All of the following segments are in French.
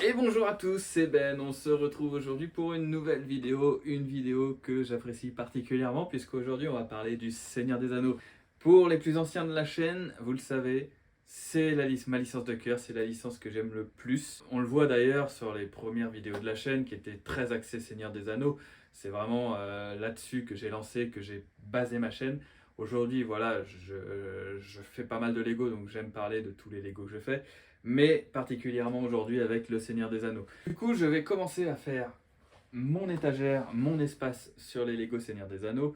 Et bonjour à tous, c'est Ben, on se retrouve aujourd'hui pour une nouvelle vidéo, une vidéo que j'apprécie particulièrement puisqu'aujourd'hui on va parler du Seigneur des Anneaux. Pour les plus anciens de la chaîne, vous le savez, c'est ma licence de cœur, c'est la licence que j'aime le plus. On le voit d'ailleurs sur les premières vidéos de la chaîne qui étaient très axées Seigneur des Anneaux. C'est vraiment là-dessus que j'ai lancé, que j'ai basé ma chaîne. Aujourd'hui, voilà, je fais pas mal de Lego, donc j'aime parler de tous les Lego que je fais, mais particulièrement aujourd'hui avec le Seigneur des Anneaux. Du coup, je vais commencer à faire mon étagère, mon espace sur les Lego Seigneur des Anneaux.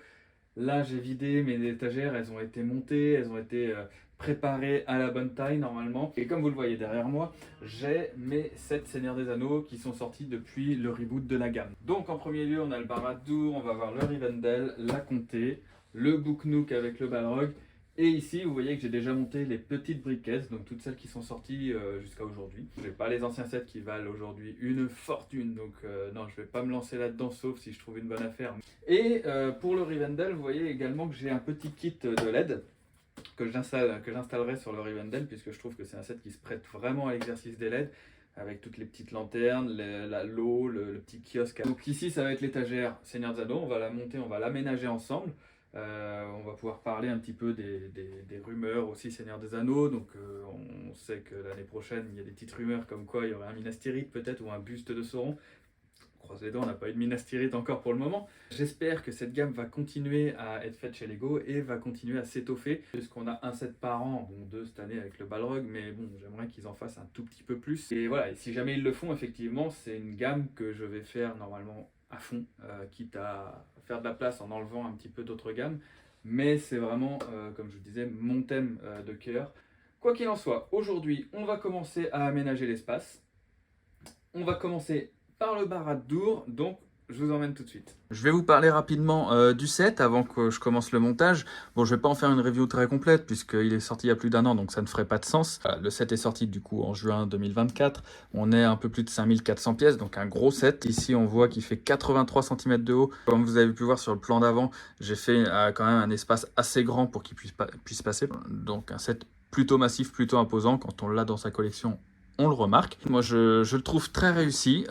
Là, j'ai vidé mes étagères, elles ont été montées, elles ont été préparées à la bonne taille normalement. Et comme vous le voyez derrière moi, j'ai mes 7 Seigneurs des Anneaux qui sont sortis depuis le reboot de la gamme. Donc en premier lieu, on a le Barad-dûr, on va voir le Rivendell, la Comté, le Book-Nook avec le Balrog. Et ici, vous voyez que j'ai déjà monté les petites briquettes, donc toutes celles qui sont sorties jusqu'à aujourd'hui. Je n'ai pas les anciens sets qui valent aujourd'hui une fortune, donc non, je ne vais pas me lancer là-dedans, sauf si je trouve une bonne affaire. Et pour le Rivendell, vous voyez également que j'ai un petit kit de LED que j'installerai sur le Rivendell, puisque je trouve que c'est un set qui se prête vraiment à l'exercice des LED, avec toutes les petites lanternes, l'eau, le petit kiosque. Donc ici, ça va être l'étagère Seigneur des Anneaux, on va la monter, on va l'aménager ensemble. On va pouvoir parler un petit peu des rumeurs aussi Seigneur des Anneaux. Donc on sait que l'année prochaine il y a des petites rumeurs comme quoi il y aurait un Minas Tirith peut-être ou un buste de Sauron. On croise les dents, on n'a pas eu de Minas Tirith encore pour le moment. J'espère que cette gamme va continuer à être faite chez Lego et va continuer à s'étoffer. Puisqu'on a un set par an, bon 2 cette année avec le Balrog, mais bon j'aimerais qu'ils en fassent un tout petit peu plus. Et voilà, et si jamais ils le font effectivement, c'est une gamme que je vais faire normalement à fond, quitte à faire de la place en enlevant un petit peu d'autres gammes, mais c'est vraiment, comme je vous disais, mon thème de cœur. Quoi qu'il en soit, aujourd'hui, on va commencer à aménager l'espace. On va commencer par le Barad-dûr, donc je vous emmène tout de suite. Je vais vous parler rapidement du set avant que je commence le montage. Bon, je vais pas en faire une review très complète puisqu'il est sorti il y a plus d'un an, donc ça ne ferait pas de sens. Voilà, le set est sorti du coup en juin 2024. On est un peu plus de 5400 pièces, donc un gros set. Ici, on voit qu'il fait 83 cm de haut. Comme vous avez pu voir sur le plan d'avant, j'ai fait quand même un espace assez grand pour qu'il puisse passer. Donc un set plutôt massif, plutôt imposant. Quand on l'a dans sa collection, on le remarque. Moi, je le trouve très réussi.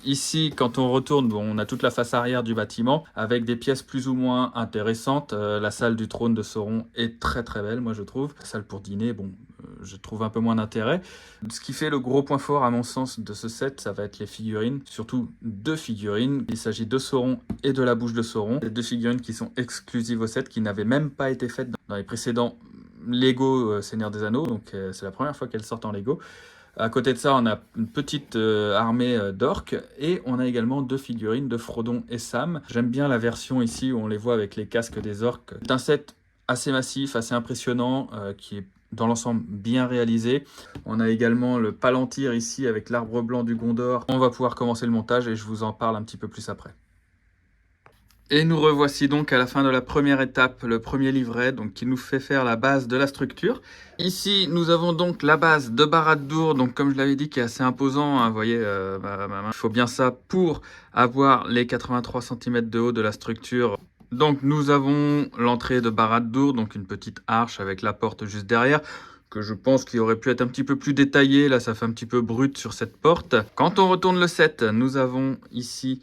Ici, quand on retourne, bon, on a toute la face arrière du bâtiment avec des pièces plus ou moins intéressantes. La salle du trône de Sauron est très très belle, moi je trouve. La salle pour dîner, bon, je trouve un peu moins d'intérêt. Ce qui fait le gros point fort, à mon sens, de ce set, ça va être les figurines. Surtout 2 figurines. Il s'agit de Sauron et de la bouche de Sauron. Les 2 figurines qui sont exclusives au set, qui n'avaient même pas été faites dans les précédents Lego Seigneur des Anneaux, donc c'est la première fois qu'elles sortent en Lego. À côté de ça, on a une petite armée d'orques et on a également 2 figurines de Frodon et Sam. J'aime bien la version ici où on les voit avec les casques des orques. C'est un set assez massif, assez impressionnant, qui est dans l'ensemble bien réalisé. On a également le Palantir ici avec l'arbre blanc du Gondor. On va pouvoir commencer le montage et je vous en parle un petit peu plus après. Et nous revoici donc à la fin de la première étape, le premier livret, donc qui nous fait faire la base de la structure. Ici, nous avons donc la base de Barad-dûr, donc comme je l'avais dit, qui est assez imposant. Hein, vous voyez, ma main, il faut bien ça pour avoir les 83 cm de haut de la structure. Donc nous avons l'entrée de Barad-dûr, donc une petite arche avec la porte juste derrière, que je pense qu'il aurait pu être un petit peu plus détaillé. Là, ça fait un petit peu brut sur cette porte. Quand on retourne le set, nous avons ici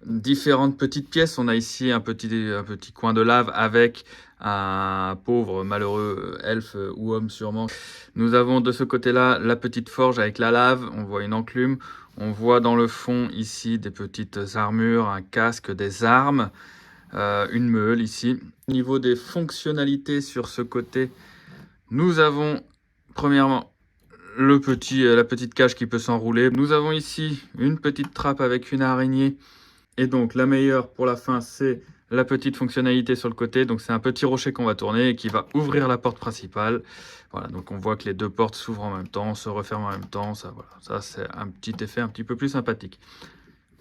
différentes petites pièces. On a ici un petit coin de lave avec un pauvre malheureux elfe ou homme sûrement. Nous avons de ce côté-là la petite forge avec la lave. On voit une enclume. On voit dans le fond ici des petites armures, un casque, des armes, une meule ici. Au niveau des fonctionnalités sur ce côté, nous avons premièrement la petite cage qui peut s'enrouler. Nous avons ici une petite trappe avec une araignée. Et donc la meilleure pour la fin, c'est la petite fonctionnalité sur le côté. Donc c'est un petit rocher qu'on va tourner et qui va ouvrir la porte principale. Voilà, donc on voit que les 2 portes s'ouvrent en même temps, se referment en même temps. Ça, voilà, ça c'est un petit effet un petit peu plus sympathique.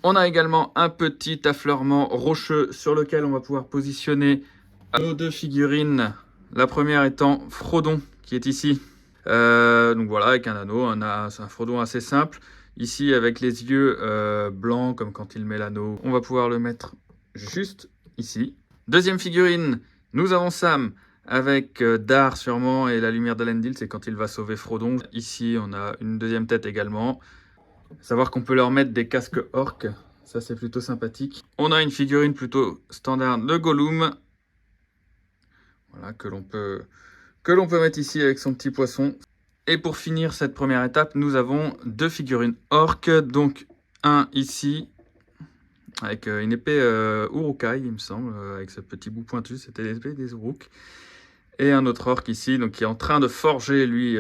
On a également un petit affleurement rocheux sur lequel on va pouvoir positionner nos 2 figurines. La première étant Frodon, qui est ici. Donc voilà, avec un anneau, c'est un Frodon assez simple. Ici, avec les yeux blancs, comme quand il met l'anneau, on va pouvoir le mettre juste ici. Deuxième figurine, nous avons Sam avec Dar sûrement et la lumière d'Elendil, c'est quand il va sauver Frodon. Ici, on a une deuxième tête également. Savoir qu'on peut leur mettre des casques orques, ça c'est plutôt sympathique. On a une figurine plutôt standard de Gollum. Voilà, que l'on peut mettre ici avec son petit poisson. Et pour finir cette première étape, nous avons deux figurines orques. Donc un ici, avec une épée Urukai, il me semble, avec ce petit bout pointu, c'était l'épée des Uruk. Et un autre orc ici, donc qui est en train de forger lui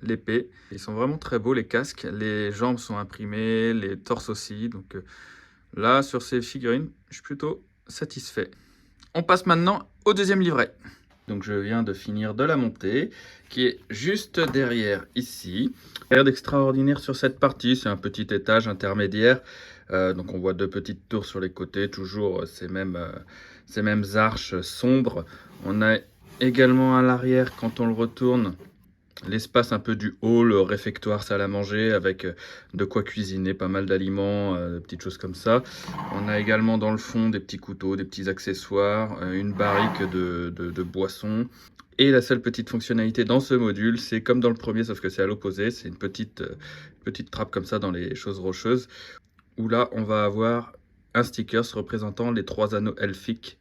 l'épée. Ils sont vraiment très beaux les casques, les jambes sont imprimées, les torses aussi. Donc là sur ces figurines, je suis plutôt satisfait. On passe maintenant au deuxième livret. Donc je viens de finir de la monter, qui est juste derrière ici. Rien d'extraordinaire sur cette partie, c'est un petit étage intermédiaire. Donc on voit deux petites tours sur les côtés, toujours ces mêmes arches sombres. On a également à l'arrière, quand on le retourne, l'espace un peu du hall, réfectoire, salle à manger, avec de quoi cuisiner, pas mal d'aliments, des petites choses comme ça. On a également dans le fond des petits couteaux, des petits accessoires, une barrique de boissons. Et la seule petite fonctionnalité dans ce module, c'est comme dans le premier, sauf que c'est à l'opposé, c'est une petite trappe comme ça dans les choses rocheuses, où là on va avoir un sticker représentant les 3 anneaux elfiques.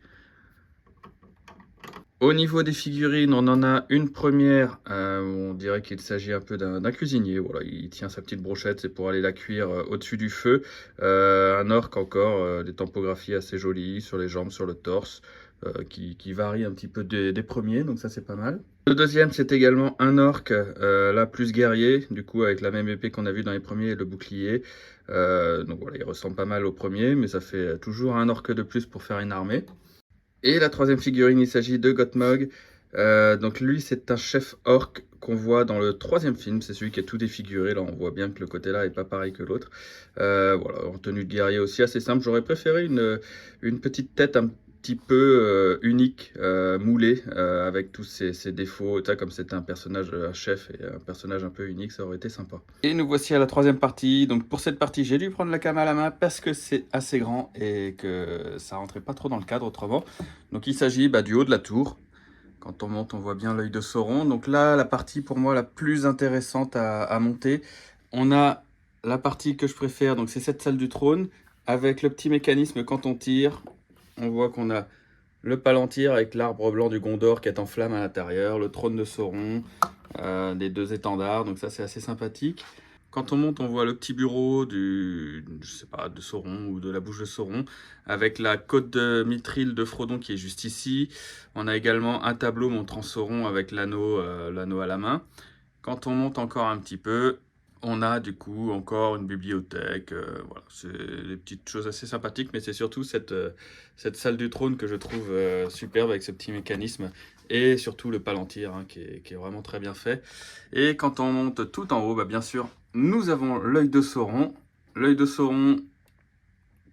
Au niveau des figurines, on en a une première, on dirait qu'il s'agit un peu d'un cuisinier. Voilà, il tient sa petite brochette, c'est pour aller la cuire au-dessus du feu. Un orc encore, des typographies assez jolies sur les jambes, sur le torse, qui varient un petit peu des premiers, donc ça c'est pas mal. Le deuxième, c'est également un orc, là plus guerrier, du coup avec la même épée qu'on a vu dans les premiers et le bouclier. Donc voilà, il ressemble pas mal au premier, mais ça fait toujours un orc de plus pour faire une armée. Et la troisième figurine, il s'agit de Gottmog. Donc lui, c'est un chef orc qu'on voit dans le troisième film. C'est celui qui est tout défiguré. Là, on voit bien que le côté là est pas pareil que l'autre. Voilà, en tenue de guerrier aussi, assez simple. J'aurais préféré une petite tête un petit peu unique, moulée, avec tous ses défauts. Comme c'était un personnage, un chef et un personnage un peu unique, ça aurait été sympa. Et nous voici à la troisième partie. Donc pour cette partie, j'ai dû prendre la caméra à la main parce que c'est assez grand et que ça rentrait pas trop dans le cadre autrement. Donc il s'agit du haut de la tour. Quand on monte, on voit bien l'œil de Sauron. Donc là, la partie pour moi la plus intéressante à monter, on a la partie que je préfère, donc c'est cette salle du trône, avec le petit mécanisme quand on tire. On voit qu'on a le palantir avec l'arbre blanc du Gondor qui est en flamme à l'intérieur, le trône de Sauron, les deux étendards, donc ça c'est assez sympathique. Quand on monte, on voit le petit bureau je sais pas, de Sauron ou de la bouche de Sauron, avec la côte de Mithril de Frodon qui est juste ici. On a également un tableau montrant Sauron avec l'anneau à la main. Quand on monte encore un petit peu, on a du coup encore une bibliothèque. Voilà, c'est des petites choses assez sympathiques, mais c'est surtout cette salle du trône que je trouve superbe avec ce petit mécanisme. Et surtout le palantir qui est vraiment très bien fait. Et quand on monte tout en haut, bien sûr, nous avons l'œil de Sauron. L'œil de Sauron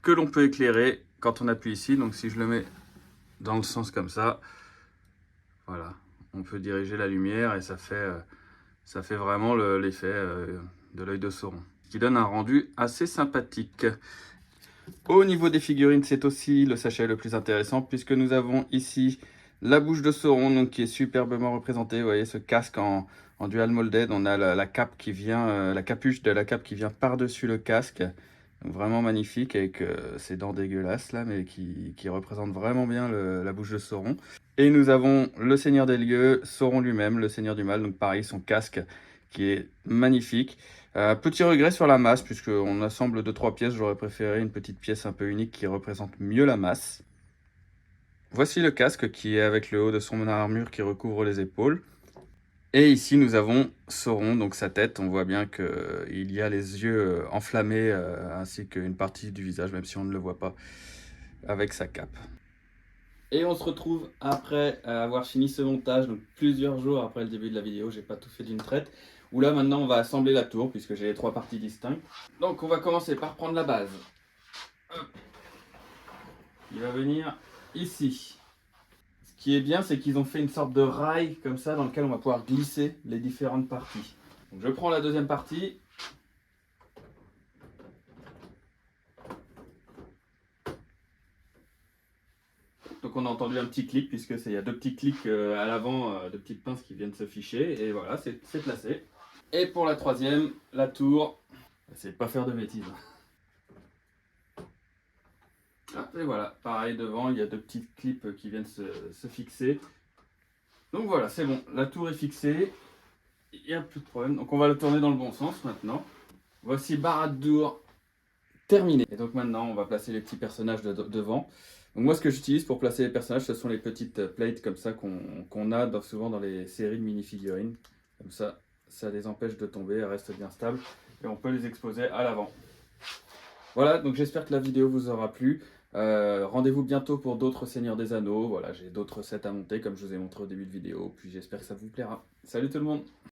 que l'on peut éclairer quand on appuie ici. Donc si je le mets dans le sens comme ça, voilà, on peut diriger la lumière et ça fait vraiment l'effet de l'œil de Sauron, qui donne un rendu assez sympathique. Au niveau des figurines, c'est aussi le sachet le plus intéressant, puisque nous avons ici la bouche de Sauron, donc, qui est superbement représentée. Vous voyez ce casque en dual molded. On a la cape qui vient, la capuche de la cape qui vient par-dessus le casque. Donc, vraiment magnifique, avec ces dents dégueulasses là, mais qui représentent vraiment bien la bouche de Sauron. Et nous avons le Seigneur des Lieux, Sauron lui-même, le Seigneur du Mal. Donc pareil, son casque qui est magnifique. Petit regret sur la masse, puisqu'on assemble 2-3 pièces. J'aurais préféré une petite pièce un peu unique qui représente mieux la masse. Voici le casque qui est avec le haut de son armure qui recouvre les épaules. Et ici, nous avons Sauron, donc sa tête. On voit bien qu'il y a les yeux enflammés, ainsi qu'une partie du visage, même si on ne le voit pas, avec sa cape. Et on se retrouve après avoir fini ce montage, donc plusieurs jours après le début de la vidéo, j'ai pas tout fait d'une traite, où là maintenant on va assembler la tour, puisque j'ai les 3 parties distinctes. Donc on va commencer par prendre la base. Hop. Il va venir ici. Ce qui est bien, c'est qu'ils ont fait une sorte de rail comme ça, dans lequel on va pouvoir glisser les différentes parties. Donc je prends la deuxième partie. Donc on a entendu un petit clic, puisque il y a 2 petits clics à l'avant, de petites pinces qui viennent se ficher, et voilà, c'est placé. Et pour la troisième, la tour, Essayez de pas faire de bêtises. Hop, et voilà, pareil devant, il y a deux petites clips qui viennent se fixer. Donc voilà, c'est bon, la tour est fixée, il n'y a plus de problème. Donc on va la tourner dans le bon sens maintenant. Voici Barad-dûr terminé. Et donc maintenant, on va placer les petits personnages devant. Donc moi, ce que j'utilise pour placer les personnages, ce sont les petites plates comme ça qu'on a souvent dans les séries de mini-figurines. Comme ça les empêche de tomber, elles restent bien stables. Et on peut les exposer à l'avant. Voilà, donc j'espère que la vidéo vous aura plu. Rendez-vous bientôt pour d'autres Seigneurs des Anneaux. Voilà, j'ai d'autres sets à monter comme je vous ai montré au début de vidéo. Puis j'espère que ça vous plaira. Salut tout le monde!